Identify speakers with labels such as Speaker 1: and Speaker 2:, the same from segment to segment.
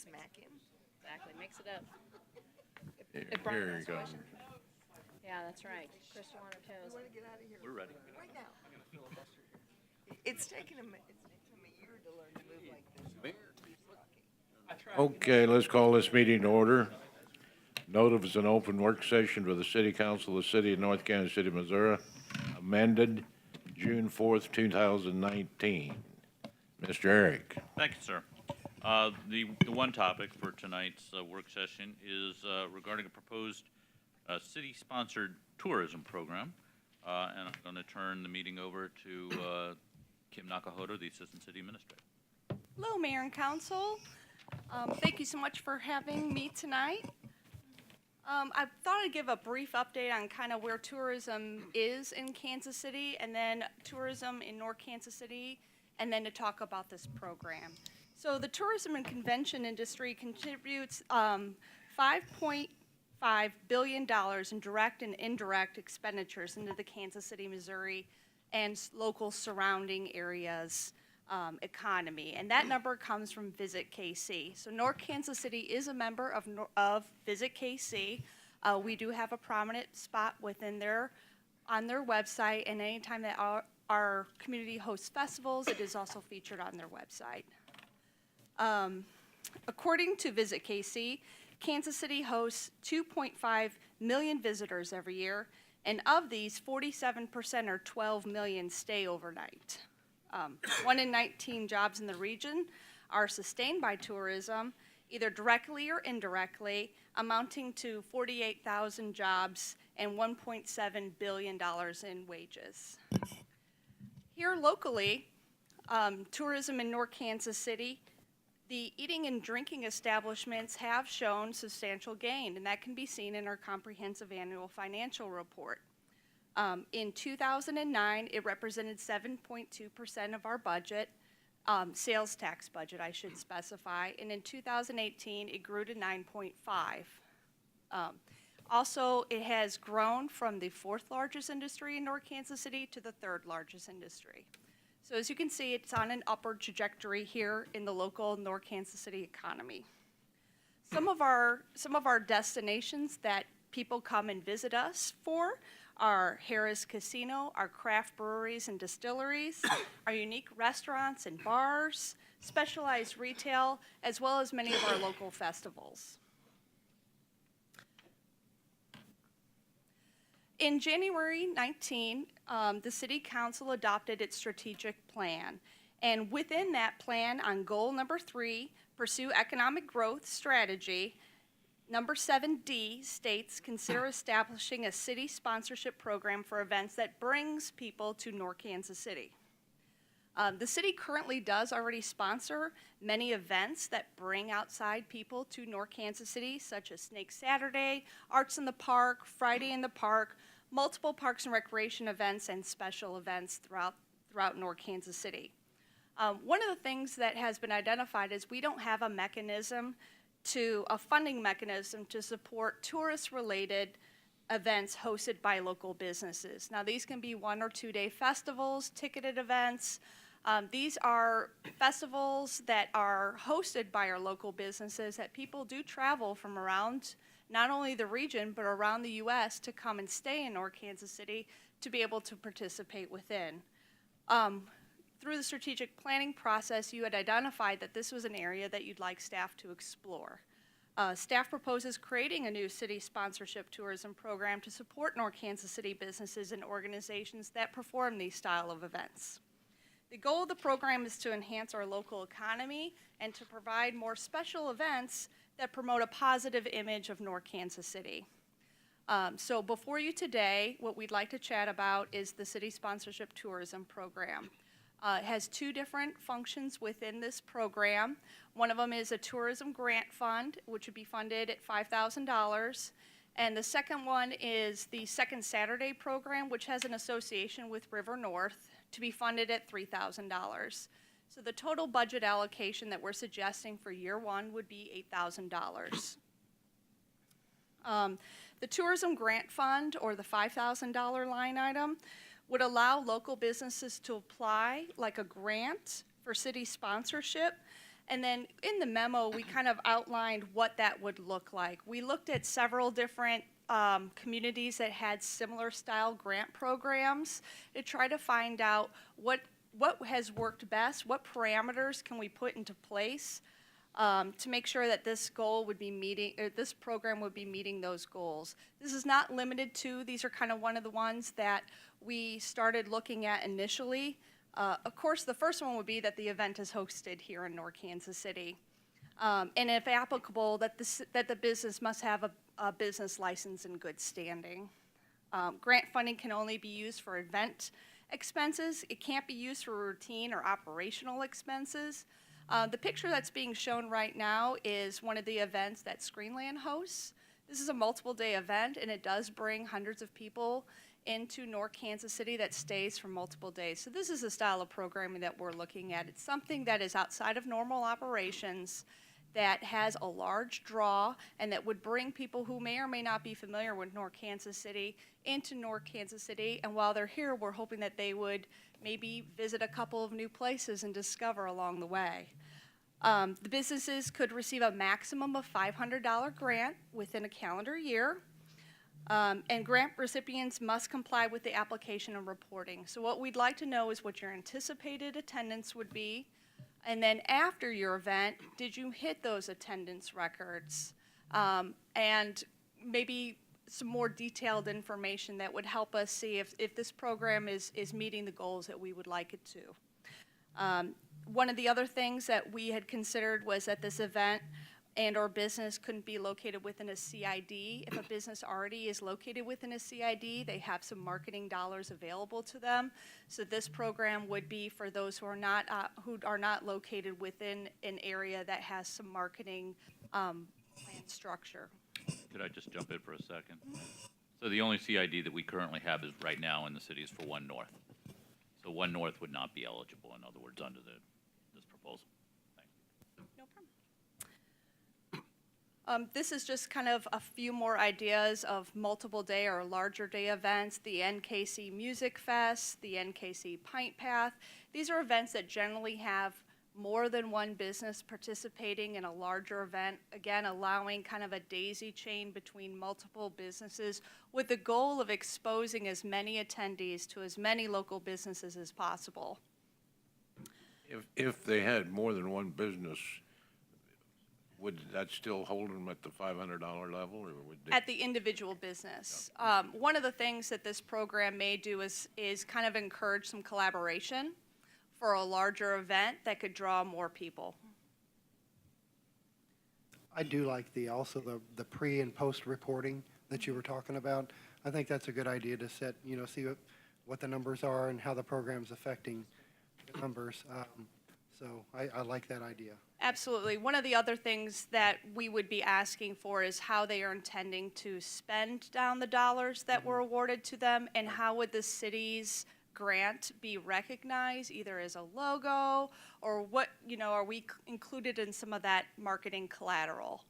Speaker 1: Smack him.
Speaker 2: Exactly, mix it up.
Speaker 3: Here
Speaker 2: If Brian
Speaker 3: you
Speaker 2: has a
Speaker 3: go.
Speaker 2: question. Yeah, that's right. Crystal on her
Speaker 1: We
Speaker 2: toes.
Speaker 1: want to get out of here.
Speaker 4: We're ready.
Speaker 1: Right now. It's taken him a year to learn to move like this. He's talking.
Speaker 3: Okay, let's call this meeting to order. Notice of an open work session for the City Council of the City of North Kansas City, Missouri, amended June 4th, 2019. Mr. Eric.
Speaker 4: Thank you, sir. The one topic for tonight's work session is regarding a proposed city-sponsored tourism program. And I'm going to turn the meeting over to Kim Nakahoto, the Assistant City Administrator.
Speaker 5: Hello, Mayor and Council. Thank you so much for having me tonight. I thought I'd give a brief update on kind of where tourism is in Kansas City, and then tourism in North Kansas City, and then to talk about this program. So the tourism and convention industry contributes $5.5 billion in direct and indirect expenditures into the Kansas City, Missouri, and local surrounding areas economy, and that number comes from Visit KC. So North Kansas City is a member of Visit KC. We do have a prominent spot within on their website, and anytime that our community hosts festivals, it is also featured on their website. According to Visit KC, Kansas City hosts 2.5 million visitors every year, and of these, 47% or 12 million stay overnight. 1 in 19 jobs in the region are sustained by tourism, either directly or indirectly, amounting to 48,000 jobs and $1.7 billion in wages. Here locally, tourism in North Kansas City, the eating and drinking establishments have shown substantial gain, and that can be seen in our comprehensive annual financial report. In 2009, it represented 7.2% of our budget, sales tax budget, I should specify, and in 2018, it grew to 9.5. Also, it has grown from the 4th largest industry in North Kansas City to the 3rd largest industry. So as you can see, it's on an upward trajectory here in the local North Kansas City economy. Some of our destinations that people come and visit us for our Harrah's Casino, our craft breweries and distilleries, our unique restaurants and bars, specialized retail, as well as many of our local festivals. In January 19, the City Council adopted its strategic plan. And within that plan, on goal number 3, pursue economic growth strategy, number 7D states, consider establishing a city sponsorship program for events that brings people to North Kansas City. The city currently does already sponsor many events that bring outside people to North Kansas City, such as Snake Saturday, Arts in the Park, Friday in the Park, multiple parks and recreation events, and special events throughout North Kansas City. One of the things that has been identified is we don't have a funding mechanism to support tourist-related events hosted by local businesses. Now, these can be 1 or 2 day festivals, ticketed events. These are festivals that are hosted by our local businesses that people do travel from around not only the region, but around the U.S. to come and stay in North Kansas City to be able to participate within. Through the strategic planning process, you had identified that this was an area that you'd like staff to explore. Staff proposes creating a new city sponsorship tourism program to support North Kansas City businesses and organizations that perform these style of events. The goal of the program is to enhance our local economy and to provide more special events that promote a positive image of North Kansas City. So before you today, what we'd like to chat about is the city sponsorship tourism program. It has 2 different functions within this program. One of them is a tourism grant fund, which would be funded at $5,000. And the second one is the Second Saturday program, which has an association with River North, to be funded at $3,000. So the total budget allocation that we're suggesting for year 1 would be $8,000. The tourism grant fund, or the $5,000 line item, would allow local businesses to apply like a grant for city sponsorship, And then in the memo, we kind of outlined what that would look like. We looked at several different communities that had similar style grant programs to try to find out what has worked best, what parameters can we put into place to make sure that this goal would be meeting, or this program would be meeting those goals. This is not limited to, these are kind of one of the ones that we started looking at initially. Of course, the first one would be that the event is hosted here in North Kansas City. And if applicable, that the business must have a business license in good standing. Grant funding can only be used for event expenses. It can't be used for routine or operational expenses. The picture that's being shown right now is one of the events that Screenland hosts. This is a multiple day event, and it does bring hundreds of people into North Kansas City that stays for multiple days. So this is the style of programming that we're looking at. It's something that is outside of normal operations, that has a large draw, and that would bring people who may or may not be familiar with North Kansas City into North Kansas City. And while they're here, we're hoping that they would maybe visit a couple of new places and discover along the way. The businesses could receive a maximum of $500 grant within a calendar year. And grant recipients must comply with the application and reporting. So what we'd like to know is what your anticipated attendance would be. And then after your event, did you hit those attendance records? And maybe some more detailed information that would help us see if this program is meeting the goals that we would like it to. One of the other things that we had considered was that this event and or business couldn't be located within a CID. If a business already is located within a CID, they have some marketing dollars available to them. So this program would be for those who are not located within an area that has some marketing plan structure.
Speaker 4: Could I just jump in for a second? So the only CID that we currently have is right now in the city is for One North. So One North would not be eligible, in other words, under this proposal. Thank you.
Speaker 5: No problem. This is just kind of a few more ideas of multiple day or larger day events. The NKC Music Fest, the NKC Pint Path. These are events that generally have more than one business participating in a larger event, again, allowing kind of a daisy chain between multiple businesses with the goal of exposing as many attendees to as many local businesses as possible.
Speaker 3: If they had more than one business, would that still hold them at the $500 level, or would they?
Speaker 5: At the individual business. One of the things that this program may do is kind of encourage some collaboration for a larger event that could draw more people.
Speaker 6: I do like also the pre and post reporting that you were talking about. I think that's a good idea to set, see what the numbers are and how the program's affecting the numbers. So I like that idea.
Speaker 5: Absolutely. One of the other things that we would be asking for is how they are intending to spend down the dollars that were awarded to them, and how would the city's grant be recognized, either as a logo or what, are we included in some of that marketing collateral?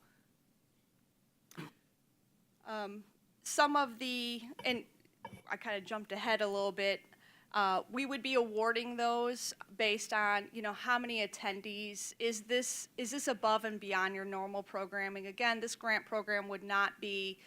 Speaker 5: Some of and I kind of jumped ahead a little bit, we would be awarding those based on, how many attendees. Is this above and beyond your normal programming? Again, this grant program would not be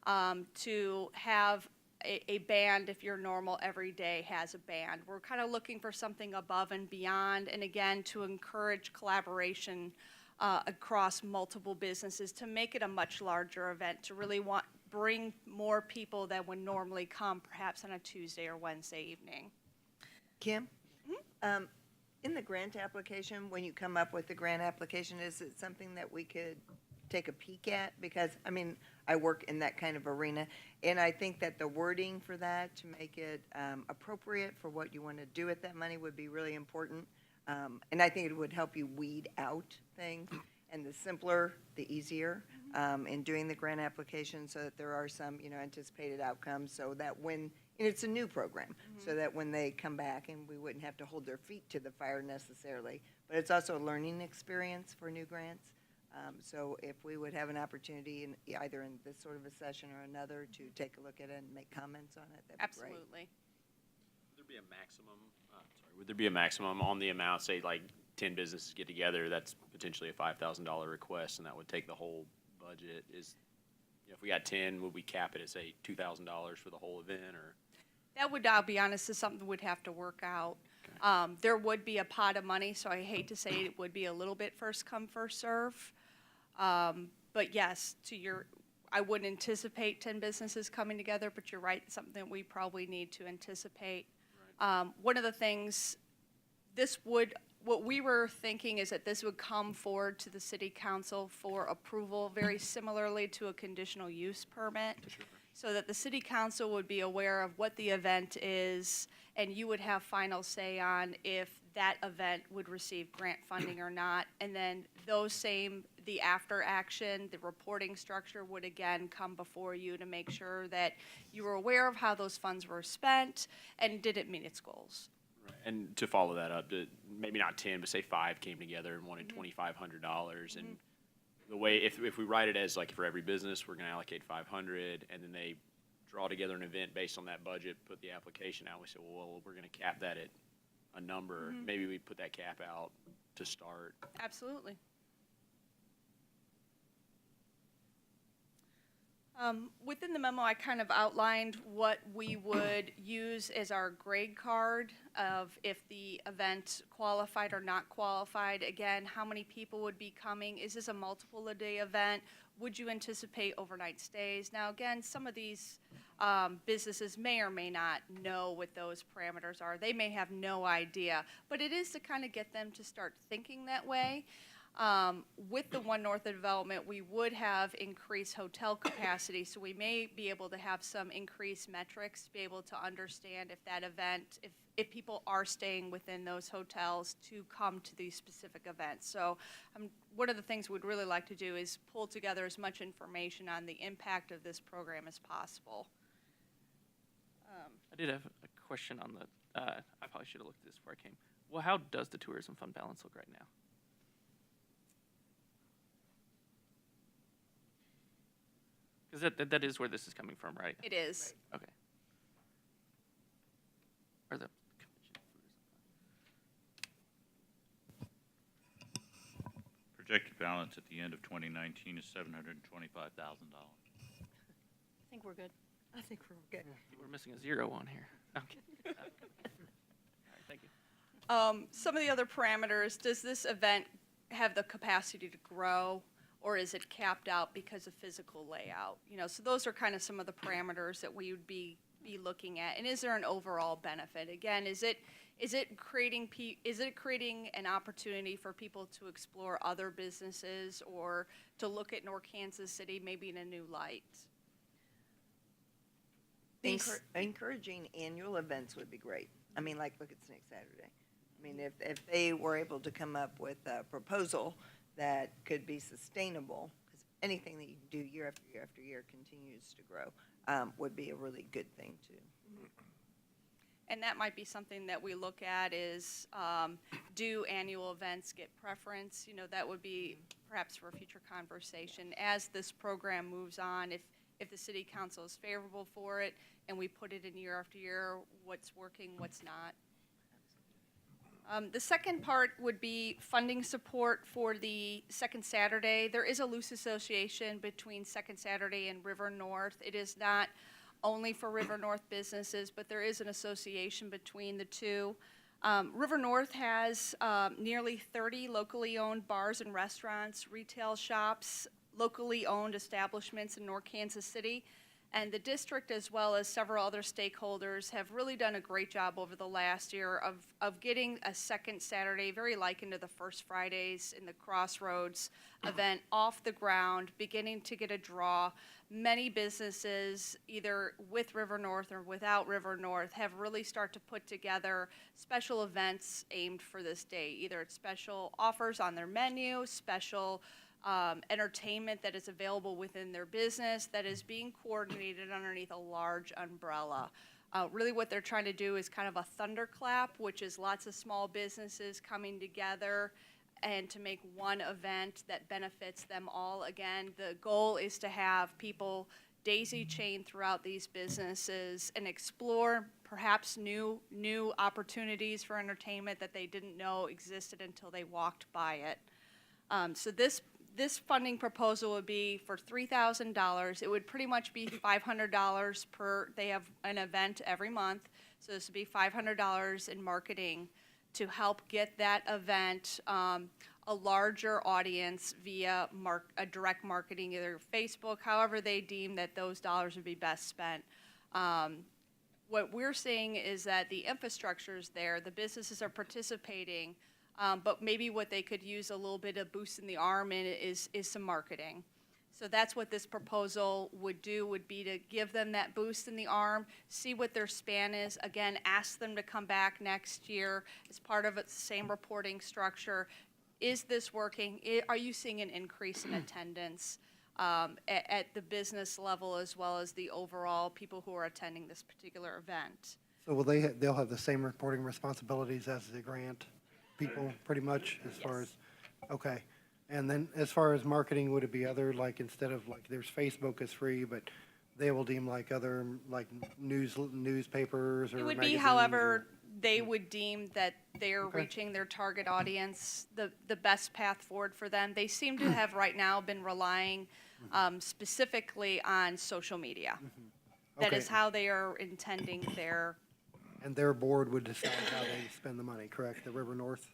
Speaker 5: to have a band if your normal every day has a band. We're kind of looking for something above and beyond, and again, to encourage collaboration across multiple businesses to make it a much larger event, to really bring more people that would normally come perhaps on a Tuesday or Wednesday evening.
Speaker 1: Kim? In the grant application, when you come up with the grant application, is it something that we could take a peek at? Because, I work in that kind of arena, and I think that the wording for that, to make it appropriate for what you want to do with that money, would be really important. And I think it would help you weed out things, and the simpler, the easier in doing the grant application, so that there are some, anticipated outcomes, so that and it's a new program, so that when they come back, and we wouldn't have to hold their feet to the fire necessarily, but it's also a learning experience for new grants. So if we would have an opportunity, either in this sort of a session or another, to take a look at it and make comments on it, that'd be great.
Speaker 5: Absolutely.
Speaker 7: Would there be a maximum on the amount, say like 10 businesses get together, that's potentially a $5,000 request, and that would take the whole budget. If we got 10, would we cap it at, say, $2,000 for the whole event, or?
Speaker 5: That would, I'll be honest, is something we'd have to work out. There would be a pot of money, so I hate to say it would be a little bit first come, first serve. But yes, I wouldn't anticipate 10 businesses coming together, but you're right, it's something that we probably need to anticipate. One of the things, what we were thinking is that this would come forward to the city council for approval, very similarly to a conditional use permit, so that the city council would be aware of what the event is, and you would have final say on if that event would receive grant funding or not. And then the after action, the reporting structure would again come before you to make sure that you were aware of how those funds were spent and did it meet its goals.
Speaker 7: And to follow that up, maybe not 10, but say 5 came together and wanted $2,500, and the way, if we write it as like for every business, we're gonna allocate 500, and then they draw together an event based on that budget, put the application out, we say, well, we're gonna cap that at a number, maybe we put that cap out to start.
Speaker 5: Absolutely. Within the memo, I kind of outlined what we would use as our grade card of if the event qualified or not qualified. Again, how many people would be coming? Is this a multiple-a-day event? Would you anticipate overnight stays? Now, again, some of these businesses may or may not know what those parameters are. They may have no idea, but it is to kind of get them to start thinking that way. With the One North development, we would have increased hotel capacity, so we may be able to have some increased metrics to be able to understand if that event, if people are staying within those hotels to come to these specific events. So one of the things we'd really like to do is pull together as much information on the impact of this program as possible.
Speaker 8: I did have a question on the, I probably should have looked at this before I came. Well, how does the tourism fund balance look right now? Because that is where this is coming from, right?
Speaker 5: It is.
Speaker 8: Okay. Or the convention tourism.
Speaker 4: Projected balance at the end of 2019 is $725,000.
Speaker 2: I think we're good.
Speaker 1: I think we're good.
Speaker 8: We're missing a 0 on here. Okay. All right, thank you.
Speaker 5: Some of the other parameters, does this event have the capacity to grow, or is it capped out because of physical layout? So those are kind of some of the parameters that we would be looking at. And is there an overall benefit? Again, is it creating an opportunity for people to explore other businesses or to look at North Kansas City maybe in a new light?
Speaker 1: Encouraging annual events would be great. I mean, like, look at Snake Saturday. I mean, if they were able to come up with a proposal that could be sustainable, because anything that you do year after year after year continues to grow, would be a really good thing too.
Speaker 5: And that might be something that we look at is, do annual events get preference? That would be perhaps for a future conversation. As this program moves on, if the city council is favorable for it and we put it in year after year, what's working, what's not. The second part would be funding support for the Second Saturday. There is a loose association between Second Saturday and River North. It is not only for River North businesses, but there is an association between the two. River North has nearly 30 locally owned bars and restaurants, retail shops, locally owned establishments in North Kansas City. And the district, as well as several other stakeholders, have really done a great job over the last year of getting a Second Saturday, very likened to the First Fridays in the Crossroads event, off the ground, beginning to get a draw. Many businesses, either with River North or without River North, have really started to put together special events aimed for this day. Either it's special offers on their menu, special entertainment that is available within their business that is being coordinated underneath a large umbrella. Really what they're trying to do is kind of a thunderclap, which is lots of small businesses coming together and to make one event that benefits them all. Again, the goal is to have people daisy chain throughout these businesses and explore perhaps new opportunities for entertainment that they didn't know existed until they walked by it. So this funding proposal would be for $3,000. It would pretty much be $500 per, they have an event every month, so this would be $500 in marketing to help get that event a larger audience via a direct marketing, either Facebook, however they deem that those dollars would be best spent. What we're seeing is that the infrastructure is there, the businesses are participating, but maybe what they could use a little bit of boost in the arm in is some marketing. So that's what this proposal would do, would be to give them that boost in the arm, see what their span is. Again, ask them to come back next year as part of its same reporting structure. Is this working? Are you seeing an increase in attendance at the business level as well as the overall people who are attending this particular event?
Speaker 6: So will they'll have the same reporting responsibilities as the grant people, pretty much, as far as, okay. And then as far as marketing, would it be other, like, instead of, like, there's Facebook is free, but they will deem like other, like, newspapers or
Speaker 5: It would be
Speaker 6: magazines
Speaker 5: however they would deem that they're
Speaker 6: Okay.
Speaker 5: reaching their target audience, the best path forward for them. They seem to have right now been relying specifically on social media. That is
Speaker 6: Okay.
Speaker 5: how they are intending their,
Speaker 6: And their board would decide how they spend the money, correct? The River North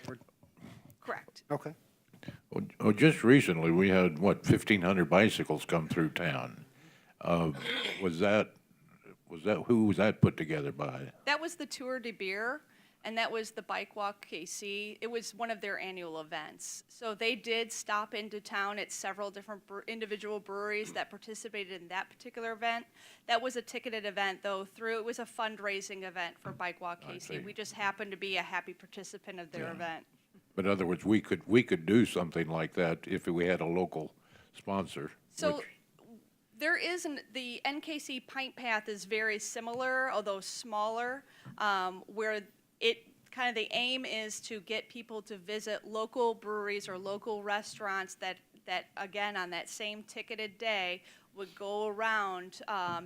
Speaker 6: board?
Speaker 5: correct.
Speaker 6: Okay.
Speaker 3: Well, just recently, we had, 1,500 bicycles come through town. Was that, who was that put together by?
Speaker 5: That was the Tour de Beer, and that was the Bike Walk KC. It was one of their annual events. So they did stop into town at several different individual breweries that participated in that particular event. That was a ticketed event, though, it was a fundraising event for Bike Walk
Speaker 3: I
Speaker 5: KC.
Speaker 3: see.
Speaker 5: We just happened to be a happy participant of their
Speaker 3: Yeah.
Speaker 5: event.
Speaker 3: But in other words, we could do something like that if we had a local sponsor.
Speaker 5: So
Speaker 3: which-
Speaker 5: there is the NKC Pint Path is very similar, although smaller, where kind of the aim is to get people to visit local breweries or local restaurants that again, on that same ticketed day, would go around.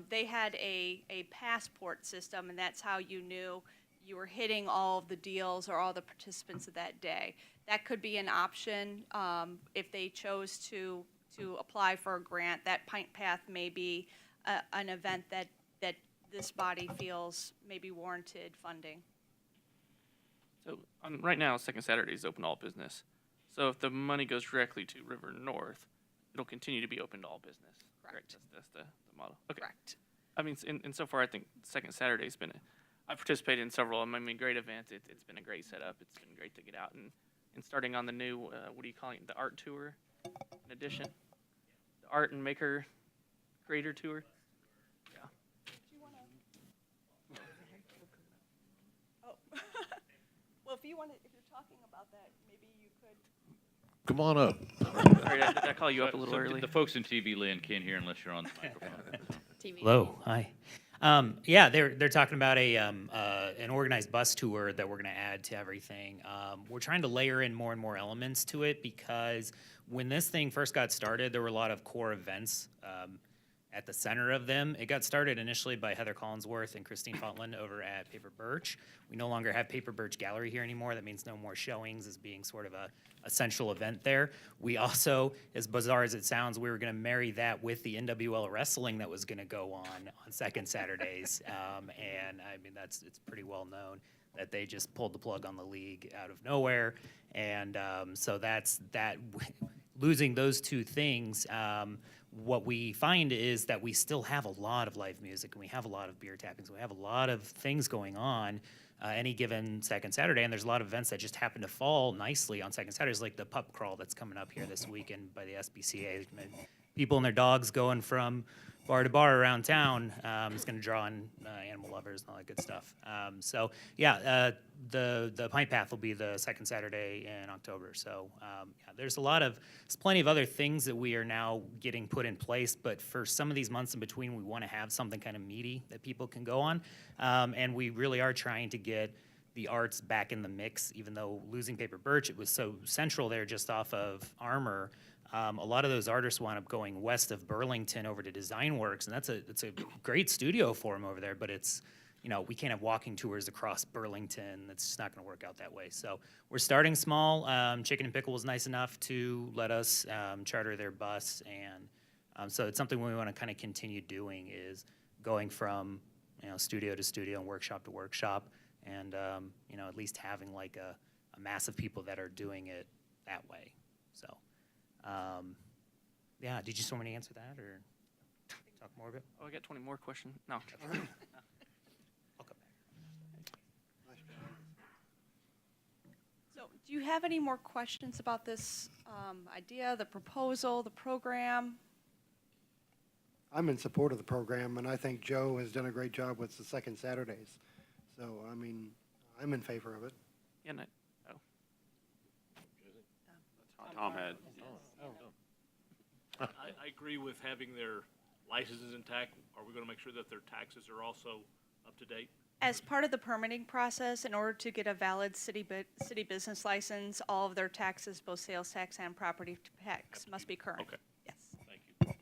Speaker 5: They had a passport system, and that's how you knew you were hitting all of the deals or all the participants of that day. That could be an option if they chose to apply for a grant. That Pint Path may be an event that this body feels may be warranted funding.
Speaker 8: So right now, Second Saturday is open to all business. So if the money goes directly to River North, it'll continue to be open to all business.
Speaker 5: Correct.
Speaker 8: That's the model. Okay.
Speaker 5: Correct.
Speaker 8: I mean, in so far, I think Second Saturday's been. I've participated in several of them. I mean, great events. It's been a great setup. It's been great to get out and starting on the new what do you call it? The art tour, in addition, the art and maker creator tour. Yeah.
Speaker 5: Oh. Well, if you're talking about that, maybe you could.
Speaker 3: Come on up.
Speaker 8: Sorry, did I call you up a little
Speaker 4: So
Speaker 8: early?
Speaker 4: The folks in TV land can't hear unless you're on the microphone.
Speaker 9: Hello, hi. Yeah, they're talking about an organized bus tour that we're going to add to everything. We're trying to layer in more and more elements to it because when this thing first got started, there were a lot of core events at the center of them. It got started initially by Heather Collinsworth and Christine Fontland over at Paper Birch. We no longer have Paper Birch Gallery here anymore. That means no more showings as being sort of a central event there. We also, as bizarre as it sounds, we were going to marry that with the NWL wrestling that was going to go on second Saturdays. And I mean, it's pretty well known that they just pulled the plug on the league out of nowhere. And so that's that. Losing those two things, what we find is that we still have a lot of live music and we have a lot of beer tappings. We have a lot of things going on any given second Saturday, and there's a lot of events that just happen to fall nicely on second Saturdays, like the pup crawl that's coming up here this weekend by the SBCA. People and their dogs going from bar to bar around town is going to draw in animal lovers and all that good stuff. So yeah, the Pint Path will be the second Saturday in October. So yeah, there's plenty of other things that we are now getting put in place. But for some of these months in between, we want to have something kind of meaty that people can go on, and we really are trying to get the arts back in the mix. Even though losing Paper Birch, it was so central there, just off of Armour. a lot of those artists wound up going west of Burlington over to Design Works, and it's a great studio for them over there. But it's, we can't have walking tours across Burlington. That's just not going to work out that way. So we're starting small. Chicken and Pickle was nice enough to let us charter their bus, and so it's something we want to kind of continue doing, is going from studio to studio and workshop to workshop, and at least having like a mass of people that are doing it that way. So, yeah, did you just want me to answer that or talk more of it?
Speaker 8: Oh, I got 20 more questions. No.
Speaker 9: I'll come back.
Speaker 5: So do you have any more questions about this idea, the proposal, the program?
Speaker 6: I'm in support of the program, and I think Joe has done a great job with the second Saturdays. So, I mean, I'm in favor of it.
Speaker 8: Yeah, no,
Speaker 7: Tom had.
Speaker 10: I agree with having their licenses intact. Are we going to make sure that their taxes are also up to date?
Speaker 5: As part of the permitting process, in order to get a valid city business license, all of their taxes, both sales tax and property tax, must be current.
Speaker 10: Okay.
Speaker 5: Yes.
Speaker 10: Thank you.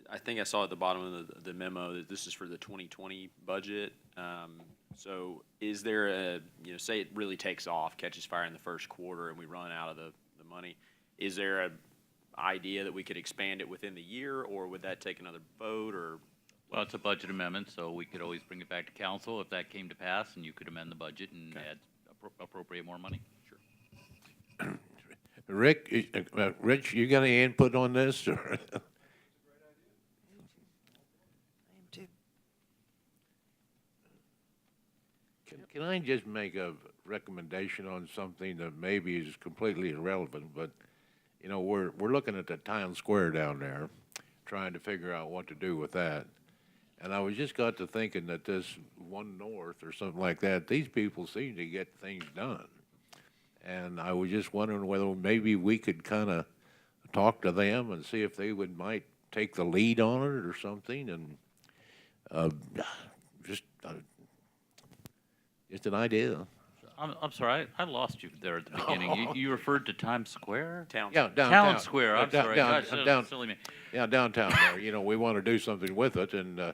Speaker 7: I think I saw at the bottom of the memo that this is for the 2020 budget. So is there a, say it really takes off, catches fire in the first quarter, and we run out of the money, is there a idea that we could expand it within the year, or would that take another vote, or?
Speaker 4: Well, it's a budget amendment, so we could always bring it back to council if that came to pass, and you could amend the budget and
Speaker 7: Okay.
Speaker 4: add, appropriate more money. Sure.
Speaker 3: Rick, Rich, you got any input on this? Or
Speaker 1: I am too.
Speaker 3: Can I just make a recommendation on something that maybe is completely irrelevant, but, we're looking at the town square down there, trying to figure out what to do with that. And I was just got to thinking that this One North or something like that, these people seem to get things done. And I was just wondering whether maybe we could kind of talk to them and see if they might take the lead on it or something, and just an idea.
Speaker 4: I'm sorry, I lost you there at the beginning. You referred to Times Square?
Speaker 7: Town.
Speaker 3: Yeah, downtown.
Speaker 4: Town Square, I'm sorry. Gosh, silly me.
Speaker 3: Yeah, downtown there, we want to do something with it, and,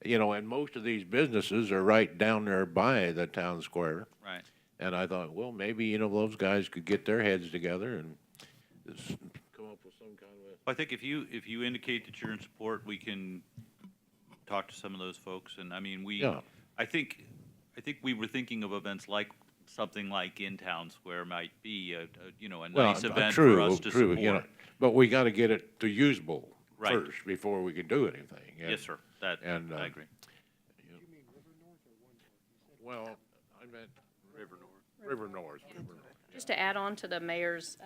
Speaker 3: and most of these businesses are right down there by the town square.
Speaker 4: Right.
Speaker 3: And I thought, well, maybe, those guys could get their heads together and just come up with some kind of
Speaker 4: I think if you indicate that you're in support, we can talk to some of those folks, and I mean,
Speaker 3: Yeah.
Speaker 4: I think we were thinking of events like something like in Town Square might be a nice event for us to support.
Speaker 3: But we got to get it to usable
Speaker 4: Right.
Speaker 3: first before we can do anything.
Speaker 4: Yes, sir, that,
Speaker 3: And,
Speaker 4: I agree.
Speaker 3: Well, I meant River North.
Speaker 11: Just to add on to the mayor's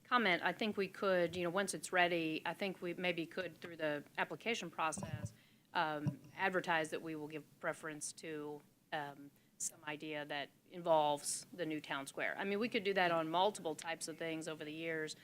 Speaker 11: comment, I think we could, once it's ready, I think we maybe could, through the application process, advertise that we will give preference to some idea that involves the new town square. I mean, we could do that on multiple types of things over the years.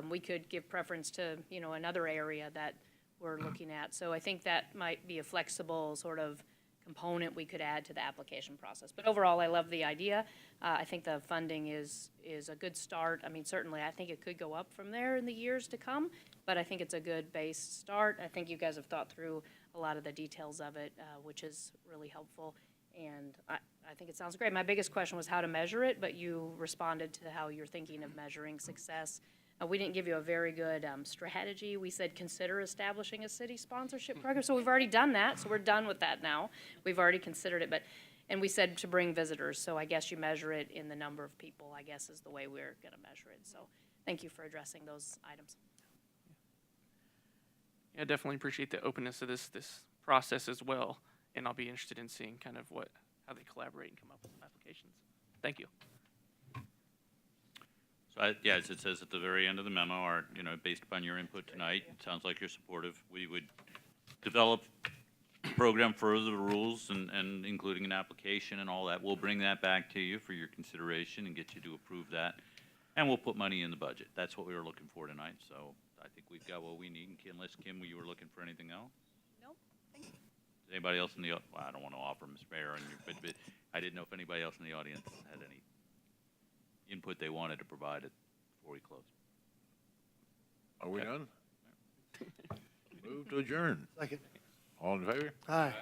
Speaker 11: We could give preference to, another area that we're looking at. So I think that might be a flexible sort of component we could add to the application process. But overall, I love the idea. I think the funding is a good start. I mean, certainly, I think it could go up from there in the years to come, but I think it's a good base start. I think you guys have thought through a lot of the details of it, which is really helpful. And I think it sounds great. My biggest question was how to measure it, but you responded to how you're thinking of measuring success. We didn't give you a very good strategy. We said consider establishing a city sponsorship program. So we've already done that. So we're done with that now. We've already considered it. And we said to bring visitors. So I guess you measure it in the number of people, I guess, is the way we're going to measure it. So thank you for addressing those items.
Speaker 8: Yeah, definitely appreciate the openness of this process as well. And I'll be interested in seeing kind of how they collaborate and come up with some applications. Thank you.
Speaker 4: So, as it says at the very end of the memo, based upon your input tonight, it sounds like you're supportive. We would develop a program for the rules and including an application and all that. We'll bring that back to you for your consideration and get you to approve that. And we'll put money in the budget. That's what we were looking for tonight. So I think we've got what we need. Unless, Kim, you were looking for anything else?
Speaker 5: Nope. Thank you.
Speaker 4: Does anybody else in the, well, I don't want to offer Ms. Mayor, but I didn't know if anybody else in the audience had any input they wanted to provide it before we close.
Speaker 3: Are we done? Move to adjourn.
Speaker 6: Second.
Speaker 3: All in favor?
Speaker 6: Aye.